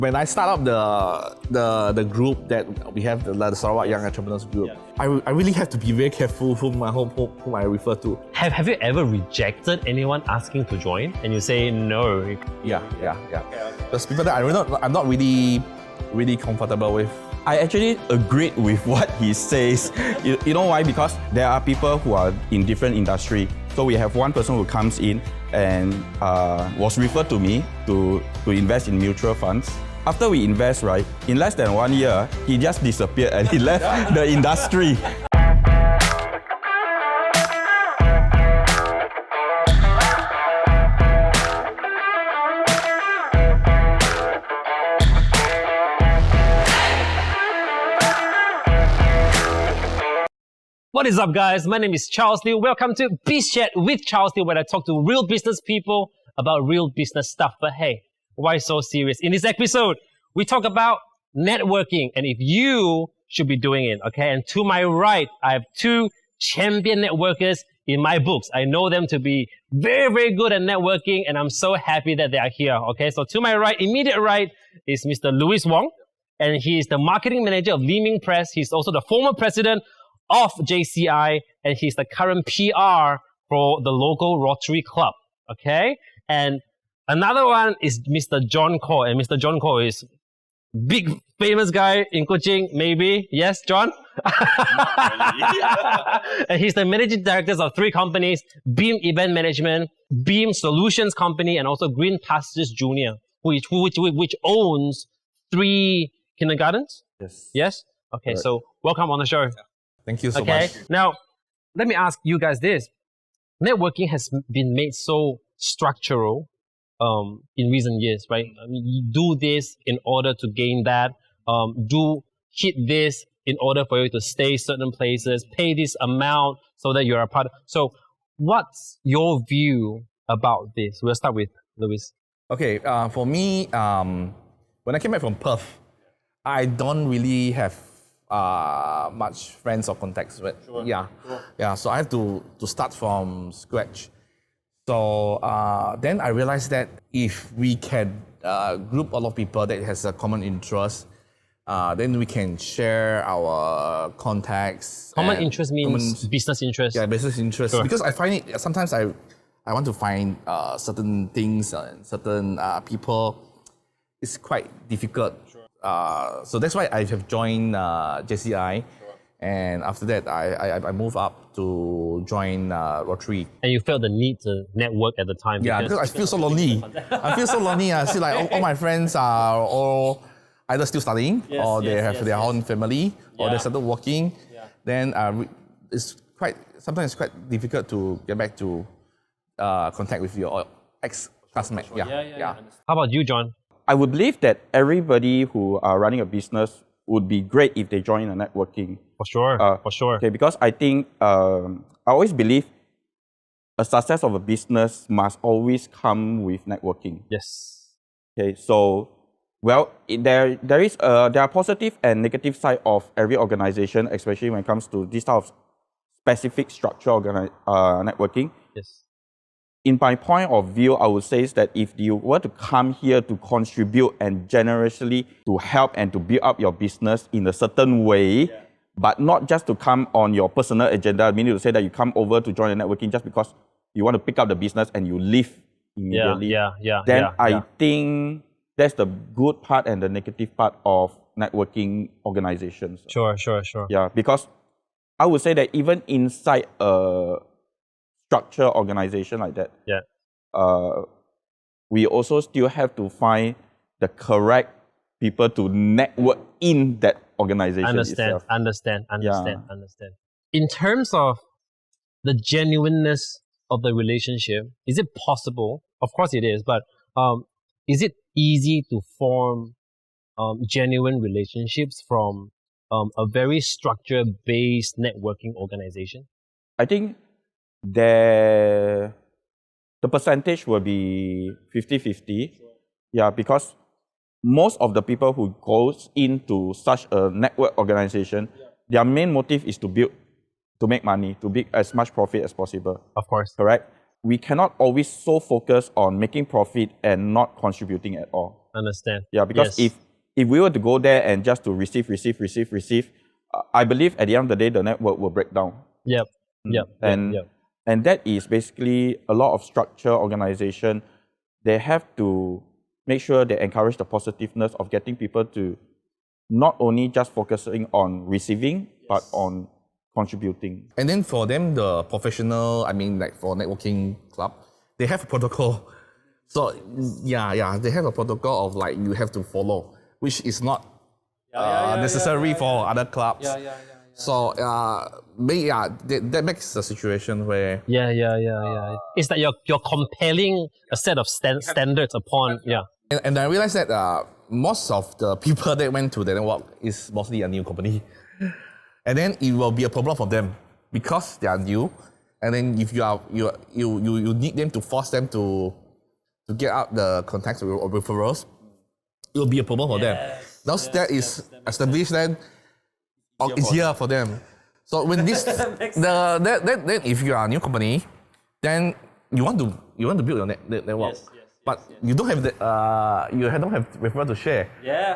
When I start up the group that we have, the Sarawak Young Entrepreneurs Group, I really have to be very careful whom I refer to. Have you ever rejected anyone asking to join and you say no? Yeah. There's people that I'm not really comfortable with. I actually agreed with what he says. You know why? Because there are people who are in different industry. So we have one person who comes in and was referred to me to invest in mutual funds. After we invest, right, in less than 1 year, he just disappeared and he left the industry. What is up, guys? My name is Charles Liew. Welcome to Biz Chat with Charles Liew, where I talk to real business people about real business stuff. But hey, why so serious? In this episode, we talk about networking and if you should be doing it, okay? And to my right, I have two champion networkers in my books. I know them to be very, very good at networking and I'm so happy that they are here, okay? So to my right, immediate right, is Mr. Louis Wong, and he is the marketing manager of Liew Press. He's also the former president of JCI, and he's the current PR for the local Rotary Club, okay? And another one is Mr. John Koh, and Mr. John Koh is big famous guy in Kuching, maybe. Yes, John? And he's the managing director of three companies, Beam Event Management, Beam Solutions Company, and also Green Pastures Junior, which owns 3 kindergartens? Yes? Okay, Correct. So welcome on the show. Thank you so Okay, much. now let me ask you guys this. Networking has been made so structural in recent years, right? I mean, you do this in order to gain that, hit this in order for you to stay certain places, pay this amount so that you're a part of. So what's your view about this? We'll start with Louis. Okay, for me, when I came back from Perth, I don't really have much friends or contacts with. Yeah. So I have to start from scratch. So then I realized that if we can group a lot of people that has a common interest, then we can share our contacts. Common interest means business interest. Yeah, business interest. Sure. Because I find it sometimes I want to find certain things and certain people. It's quite difficult. So that's why I have joined JCI, and after that I moved up to join Rotary. And you felt the need to network at the time. Yeah, because I feel so lonely. I feel like all my friends are all either still studying or they have their own family or they started working. Yeah. Then sometimes it's quite difficult to get back to contact with your ex-classmate. Yeah. How about you, John? I would believe that everybody who are running a business would be great if they join a networking. For sure. Okay, because I think, I always believe a success of a business must always come with networking. Yes. Okay, so, well, there are positive and negative side of every organization, especially when it comes to this type of specific structure networking. Yes. In my point of view, I would say that if you were to come here to contribute and generously to help and to build up your business in a certain way, but not just to come on your personal agenda, meaning to say that you come over to join the networking just because you want to pick up the business and you leave immediately. I think that's the good part and the negative part of networking organizations. Sure. Yeah, because I would say that even inside a structure organization like that, we also still have to find the correct people to network in that organization itself. Understand. In terms of the genuineness of the relationship, is it possible? Of course it is, but is it easy to form genuine relationships from a very structure-based networking organization? I think the percentage will be 50-50. Yeah, because most of the people who goes into such a network organization, their main motive is to make money, to make as much profit as possible. Of course. Correct? We cannot always so focus on making profit and not contributing at all. Understand. Yeah, because Yes. if we were to go there and just to receive, I believe at the end of the day, the network will break down. Yep. Yep. And Yep. and that is basically a lot of structure, organization. They have to make sure they encourage the positiveness of getting people to not only just focusing on receiving, but on contributing. And then for them, the professional, I mean, like for networking club, they have a protocol. So yeah, they have a protocol of like you have to follow, which is not necessary for other clubs. So that makes the situation where Yeah. It's that you're compelling a set of standards upon. Yeah. and I realized that most of the people that went to the network is mostly a new company, and then it will be a problem for them because they are new, and then if you need them to force them to get out the contacts or referrals, it will be a problem for them. Once that is established, then it's easier for them. So when this, then if you are a new company, then you want to build your network, but you don't have you don't have referral to share.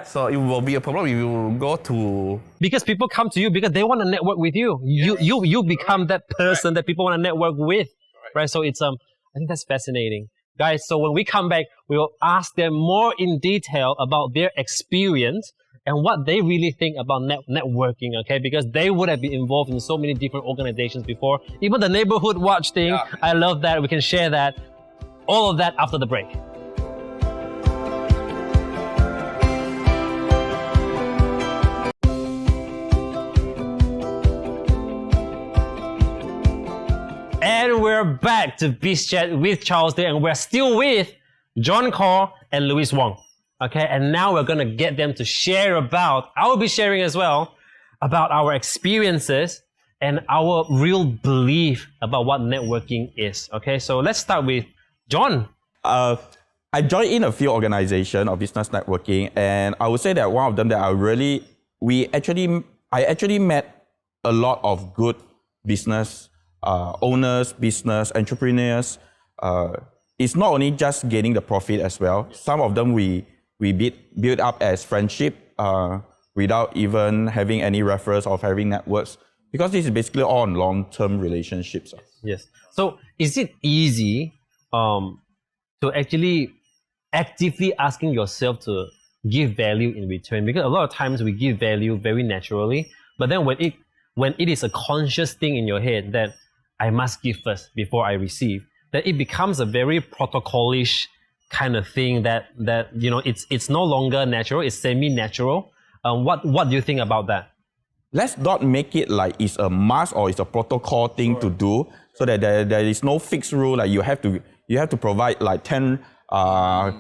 So it will be a problem if you go to, Because people come to you because they want to network with you. You become that person that people want to network with, right? So it's I think that's fascinating, guys. So when we come back, we will ask them more in detail about their experience and what they really think about networking, okay? Because they would have been involved in so many different organizations before. Even the neighborhood watch thing, I love that. We can share that. All of that after the break. And we're back to Biz Chat with Charles Liew, and we're still with John Kaur and Louis Wong. Okay, and now we're gonna get them to share about, I will be sharing as well, about our experiences and our real belief about what networking is. Okay, so let's start with John. I joined in a few organizations of business networking, and I would say that one of them that I actually met a lot of good business owners, business entrepreneurs. It's not only just gaining the profit as well. Some of them we build up as friendship without even having any referrals or having networks, because this is basically all on long-term relationships. Yes. So is it easy to actually actively asking yourself to give value in return? Because a lot of times we give value very naturally, but then when it is a conscious thing in your head that I must give first before I receive, that it becomes a very protocolish kind of thing that you know it's no longer natural, it's semi-natural. What do you think about that? Let's not make it like it's a must or it's a protocol thing to do, so that there is no fixed rule like you have to provide like 10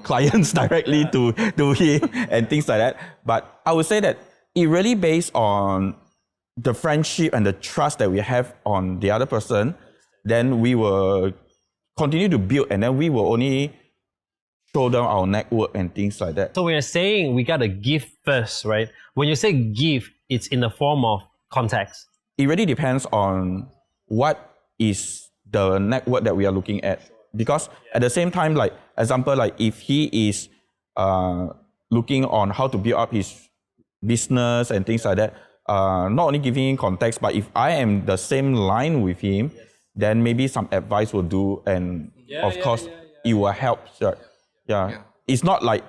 clients directly to him and things like that. But I would say that it really based on the friendship and the trust that we have on the other person. Then we will continue to build, and then we will only show them our network and things like that. So when you're saying we gotta give first, right? When you say give, it's in the form of contacts. It really depends on what is the network that we are looking at. Because at the same time, like example, like if he is looking on how to build up his business and things like that, not only giving him context, but if I am the same line with him, then maybe some advice will do, and of course it will help. Yeah. It's not like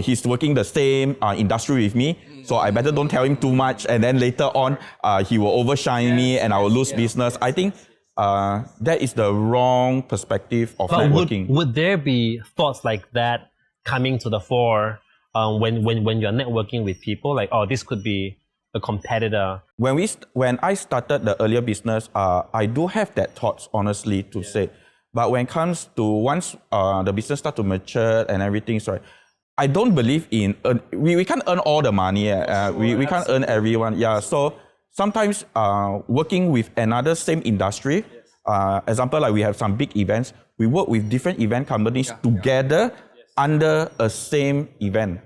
he's working the same industry with me, so I better don't tell him too much, and then later on he will overshine me and I will lose business. I think that is the wrong perspective of networking. Would there be thoughts like that coming to the fore when you're networking with people? Like, oh, this could be a competitor. When I started the earlier business, I do have that thoughts, honestly, to say. But when it comes to once the business start to mature and everything, I don't believe in we can't earn all the money. We can't earn everyone. Yeah. So sometimes working with another same industry, example, like we have some big events, we work with different event companies together under a same event.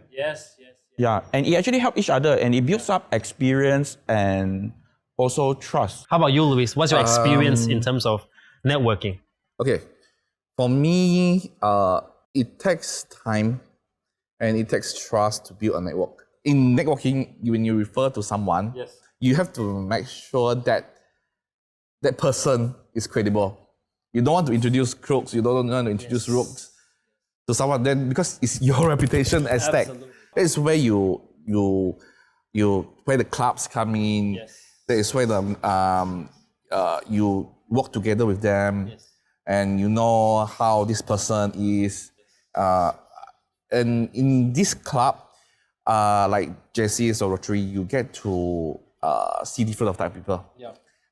Yeah, and it actually helps each other, and it builds up experience and also trust. How about you, Louis? What's your experience in terms of networking? okay, for me, it takes time and it takes trust to build a network. In networking, when you refer to someone, you have to make sure that that person is credible. You don't want to introduce crooks, you don't want to introduce rooks to someone then, because it's your reputation at stake. That's where you where the clubs come in. That is where the you work together with them, and you know how this person is. And in this club, like JC's or Rotary, you get to see different type of people.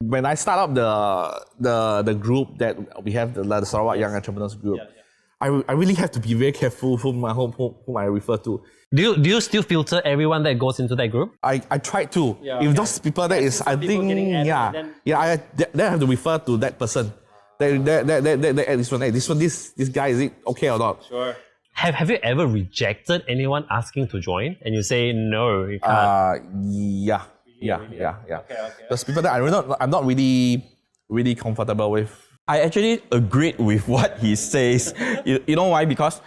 When I start up the group that we have, the Sarawak Young Entrepreneurs Group, I really have to be very careful whom I refer to. Do you still filter everyone that goes into that group? I try to. If those people that is, I think, then I have to refer to that person. This guy, is it okay or not? Sure. Have you ever rejected anyone asking to join and you say no, you can't? Yeah. Those people that I'm not really comfortable with. I actually agreed with what he says. You know why? Because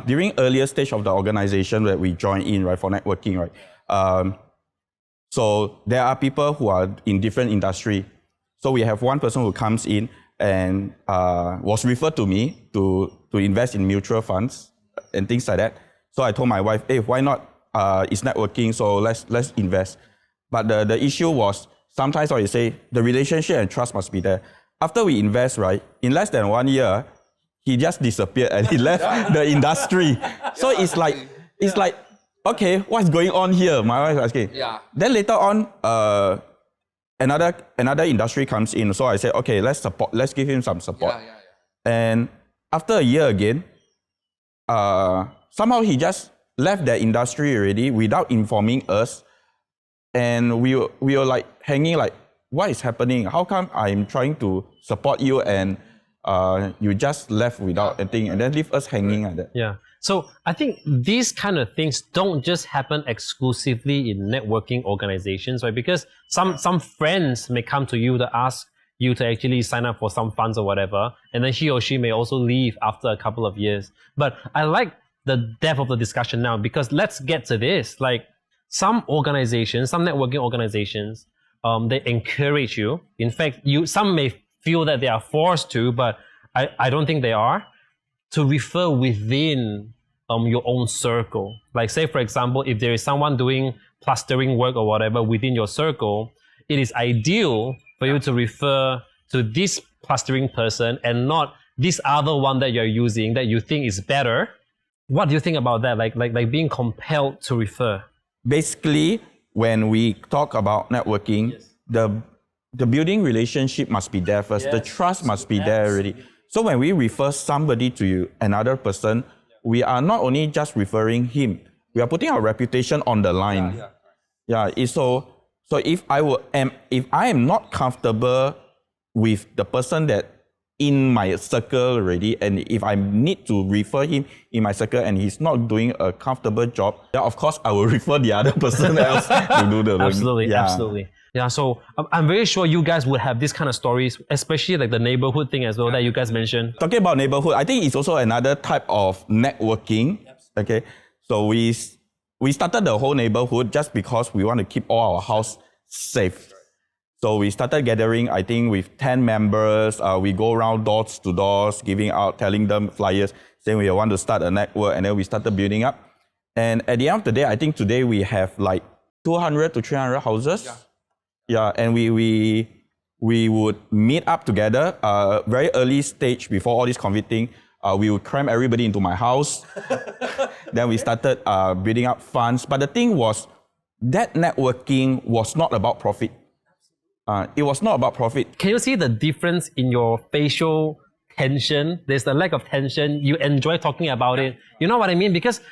during earlier stage of the organization that we joined in, right, for networking, right? So there are people who are in different industry. So we have one person who comes in and was referred to me to invest in mutual funds and things like that. So I told my wife, hey, why not? It's networking, so let's invest. But the issue was, sometimes I say, the relationship and trust must be there. After we invest, right, in less than 1 year, he just disappeared and he left the industry. So it's like, okay, what's going on here? My wife was asking. Then later on, another industry comes in. So I said, okay, let's give him some support. And after a year again, somehow he just left the industry already without informing us. And we were like hanging like, what is happening? How come I'm trying to support you and you just left without anything and then leave us hanging like that? Yeah. So I think these kind of things don't just happen exclusively in networking organizations, right? Because some friends may come to you to ask you to actually sign up for some funds or whatever, and then he or she may also leave after a couple of years. But I like the depth of the discussion now, because let's get to this. Like, some organizations, some networking organizations, they encourage you. In fact, some may feel that they are forced to, but I don't think they are, to refer within your own circle. Like, say, for example, if there is someone doing plastering work or whatever within your circle, it is ideal for you to refer to this plastering person and not this other one that you're using that you think is better. What do you think about that? Like being compelled to refer? Basically, when we talk about networking, the building relationship must be there first. The trust must be there already. So when we refer somebody to another person, we are not only just referring him, we are putting our reputation on the line. So if I am not comfortable with the person that in my circle already, and if I need to refer him in my circle and he's not doing a comfortable job, then of course I will refer the other person else to do the Absolutely. Yeah, so I'm very sure you guys would have this kind of stories, especially like the neighborhood thing as well that you guys mentioned. Talking about neighborhood, I think it's also another type of networking. Okay, so we started the whole neighborhood just because we want to keep all our house safe. So we started gathering, I think, with 10 members. We go around doors to doors, giving out, telling them flyers, saying we want to start a network, and then we started building up. And at the end of the day, I think today we have like 200 to 300 houses. And we would meet up together. Very early stage before all this COVID thing, we would cram everybody into my house. Then we started building up funds. But the thing was, that networking was not about profit. It was not about profit. Can you see the difference in your facial tension? There's the lack of tension. You enjoy talking about it. You know what I mean? Because,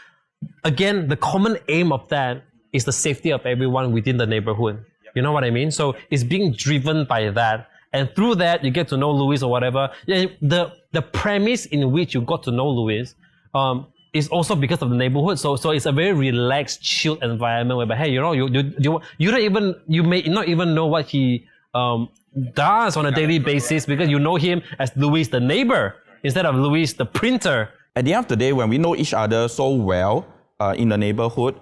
again, the common aim of that is the safety of everyone within the neighborhood. You know what I mean? So it's being driven by that. And through that, you get to know Louis or whatever. Yeah, the premise in which you got to know Louis is also because of the neighborhood. So it's a very relaxed, chilled environment whereby, hey, you know, you may not even know what he does on a daily basis because you know him as Louis the neighbor instead of Louis the printer. At the end of the day, when we know each other so well, in the neighborhood,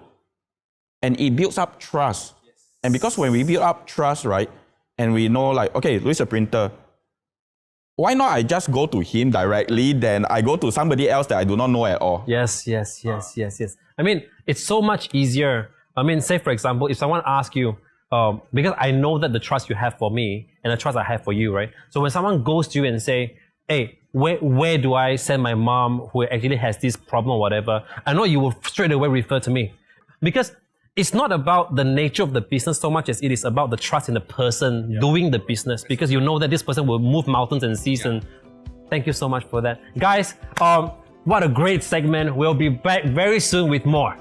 and it builds up trust. And because when we build up trust, right, and we know like, okay, Louis a printer, why not I just go to him directly than I go to somebody else that I do not know at all? Yes. I mean, it's so much easier. I mean, say for example, if someone asks you, because I know that the trust you have for me and the trust I have for you, right? So when someone goes to you and say, hey, where do I send my mom who actually has this problem or whatever? I know you will straight away refer to me. Because it's not about the nature of the business so much as it is about the trust in the person doing the business, because you know that this person will move mountains and seas. And thank you so much for that. Guys, what a great segment. We'll be back very soon with more.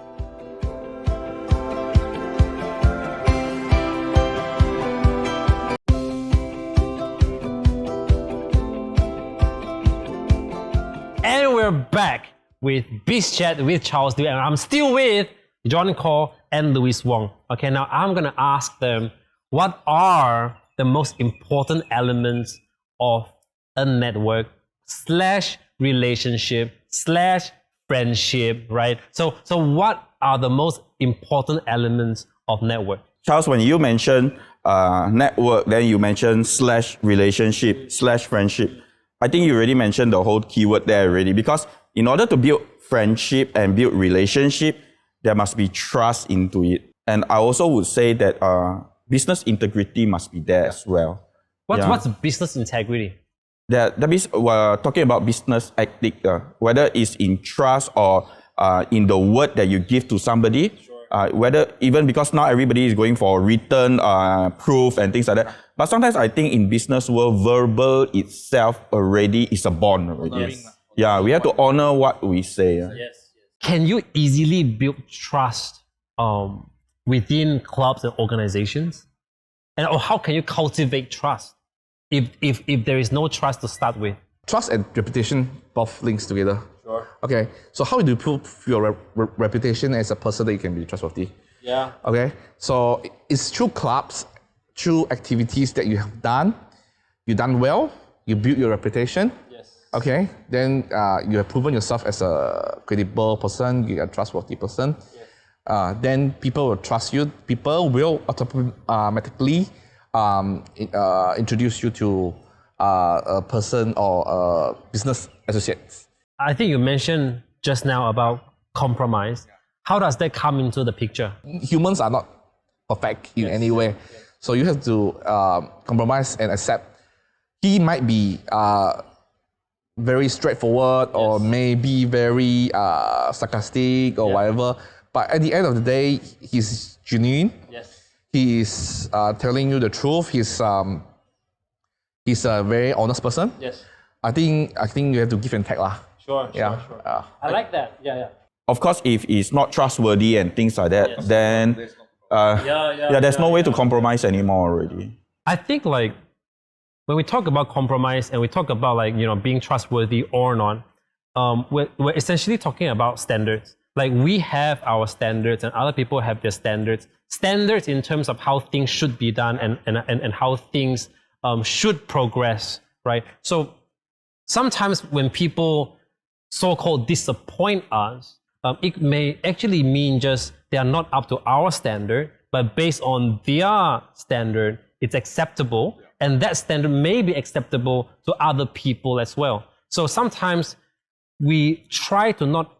And we're back with Biz Chat with Charles Liew, and I'm still with John Cole and Louis Wong. Okay, now I'm going to ask them, what are the most important elements of a network / relationship / friendship, right? So what are the most important elements of network? Charles, when you mention network, then you mention / relationship / friendship. I think you already mentioned the whole keyword there already, because in order to build friendship and build relationship, there must be trust into it. And I also would say that business integrity must be there as well. What's business integrity? That means we're talking about business ethic, whether it's in trust or in the word that you give to somebody. Whether even because now everybody is going for written proof and things like that. But sometimes I think in business world, verbal itself already is a bond already. Yes. Yeah, we have to honor what we say. Yes. Can you easily build trust within clubs and organizations? And or how can you cultivate trust if there is no trust to start with? Trust and reputation both links together. Sure. Okay, so how do you prove your reputation as a person that you can be trustworthy? Yeah. Okay, so it's through clubs, through activities that you have done well, you build your reputation. Yes. Okay, then you have proven yourself as a credible person, you're a trustworthy person. Yes. Then people will trust you. People will automatically introduce you to a person or a business associate. I think you mentioned just now about compromise. How does that come into the picture? Humans are not perfect in any way. So you have to compromise and accept. He might be very straightforward or maybe very sarcastic or whatever. But at the end of the day, he's genuine. Yes. He is telling you the truth. He's a very honest person. Yes. I think you have to give and take lah. Sure. I like that. Yeah. Of course, if it's not trustworthy and things like that, then there's no way to compromise anymore already. I think like when we talk about compromise and we talk about like, you know, being trustworthy or not, we're essentially talking about standards. Like we have our standards and other people have their standards. Standards in terms of how things should be done and how things should progress, right? So sometimes when people so-called disappoint us, it may actually mean just they are not up to our standard, but based on their standard, it's acceptable, and that standard may be acceptable to other people as well. So sometimes we try to not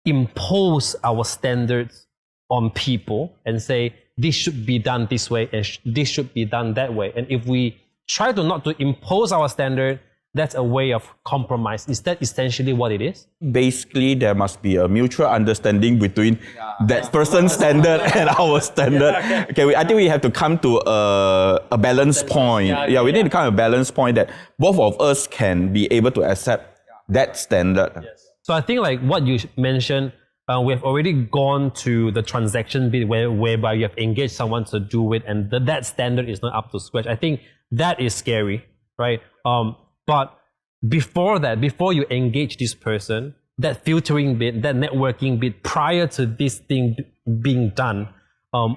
impose our standards on people and say, this should be done this way and this should be done that way. And if we try to not to impose our standard, that's a way of compromise. Is that essentially what it is? Basically, there must be a mutual understanding between that person's standard and our standard. Okay, I think we have to come to a balance point. We need to come to a balance point that both of us can be able to accept that standard. So I think like what you mentioned, we have already gone to the transaction bit whereby you have engaged someone to do it and that standard is not up to scratch. I think that is scary, right? But before that, before you engage this person, that filtering bit, that networking bit, prior to this thing being done,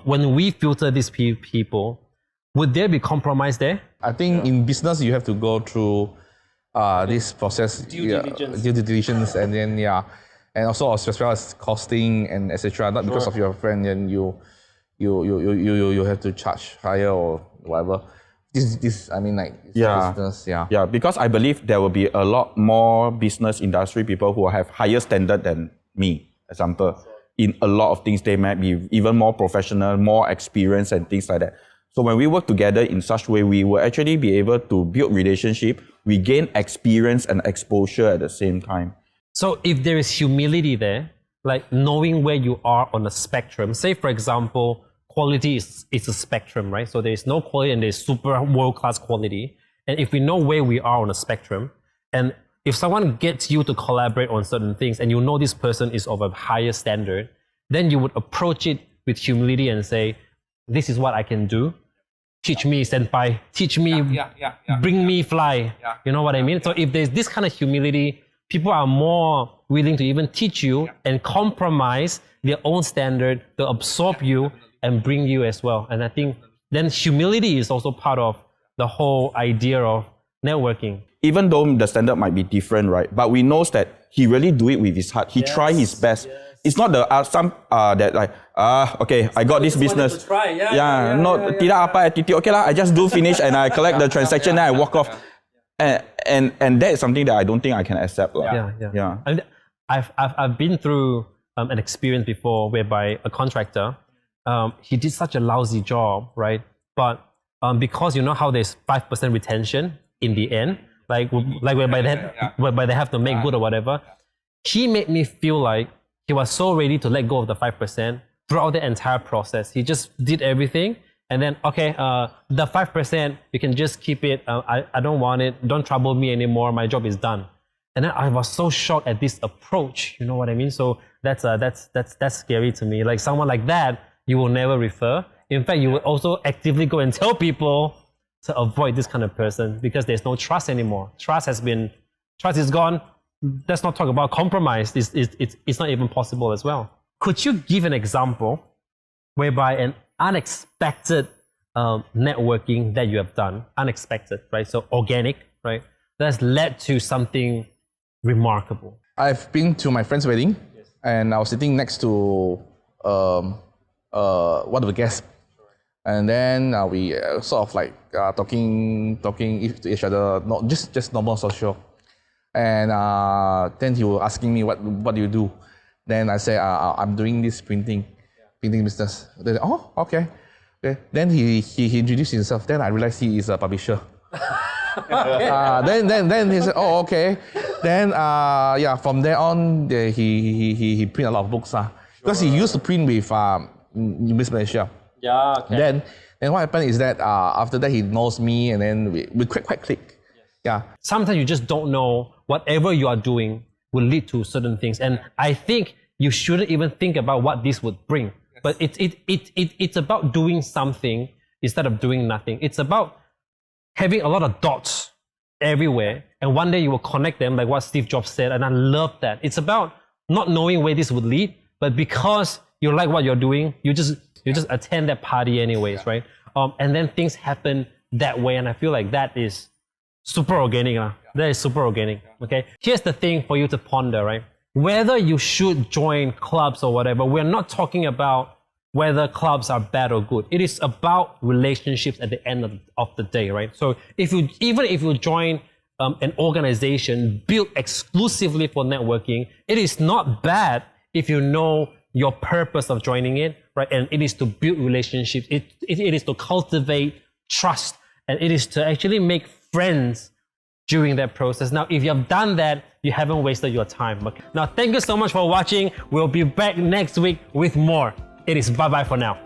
when we filter these people, would there be compromise there? I think in business, you have to go through this process, due diligence, and then and also as well as costing and etc. Not because of your friend, and you have to charge higher or whatever. This I mean, like, business, Yeah, because I believe there will be a lot more business industry people who have higher standard than me, example. In a lot of things, they might be even more professional, more experienced and things like that. So when we work together in such way, we will actually be able to build relationship, we gain experience and exposure at the same time. So if there is humility there, like knowing where you are on a spectrum, say for example, quality is a spectrum, right? So there's no quality and there's super world-class quality. And if we know where we are on a spectrum, and if someone gets you to collaborate on certain things and you know this person is of a higher standard, then you would approach it with humility and say, this is what I can do. Teach me, senpai. Teach me, bring me fly. You know what I mean? So if there's this kind of humility, people are more willing to even teach you and compromise their own standard to absorb you and bring you as well. And I think then humility is also part of the whole idea of networking. Even though the standard might be different, right? But we know that he really do it with his heart. He try his best. It's not the some that like okay, I got this business. Tidak apa attitude. Okay lah, I just do finish and I collect the transaction and I walk off. And that is something that I don't think I can accept. Yeah. And I've been through an experience before whereby a contractor, he did such a lousy job, right? But because you know how there's 5% retention in the end, whereby they have to make good or whatever, he made me feel like he was so ready to let go of the 5% throughout the entire process. He just did everything. And then, okay, the 5%, you can just keep it. I don't want it. Don't trouble me anymore. My job is done. And then I was so shocked at this approach. You know what I mean? So that's scary to me. Like someone like that, you will never refer. In fact, you will also actively go and tell people to avoid this kind of person because there's no trust anymore. Trust is gone. Let's not talk about compromise. It's not even possible as well. Could you give an example whereby an unexpected networking that you have done, unexpected, right? So organic, right? That's led to something remarkable. I've been to my friend's wedding, and I was sitting next to one of the guests, and then we sort of like talking to each other, not just normal social. And then he was asking me, what do you do? Then I say, I'm doing this printing business. Then, oh, okay. Then he introduced himself. Then I realized he is a publisher. Then he said, oh, okay. Then from there on, he print a lot of books. Because he used to print with Miss Malaysia. Yeah, okay. Then what happened is that after that he knows me, and then we quite click. Yeah. Sometimes you just don't know whatever you are doing will lead to certain things. And I think you shouldn't even think about what this would bring. But it's about doing something instead of doing nothing. It's about having a lot of dots everywhere, and one day you will connect them, like what Steve Jobs said, and I love that. It's about not knowing where this would lead, but because you like what you're doing, you just attend that party anyways, right? And then things happen that way, and I feel like that is super organic. That is super organic. Okay. Here's the thing for you to ponder, right? Whether you should join clubs or whatever, we're not talking about whether clubs are bad or good. It is about relationships at the end of the day, right? So even if you join an organization built exclusively for networking, it is not bad if you know your purpose of joining it, right? And it is to build relationships. It is to cultivate trust, and it is to actually make friends during that process. Now, if you have done that, you haven't wasted your time. Okay? Now, thank you so much for watching. We'll be back next week with more. It is bye-bye for now.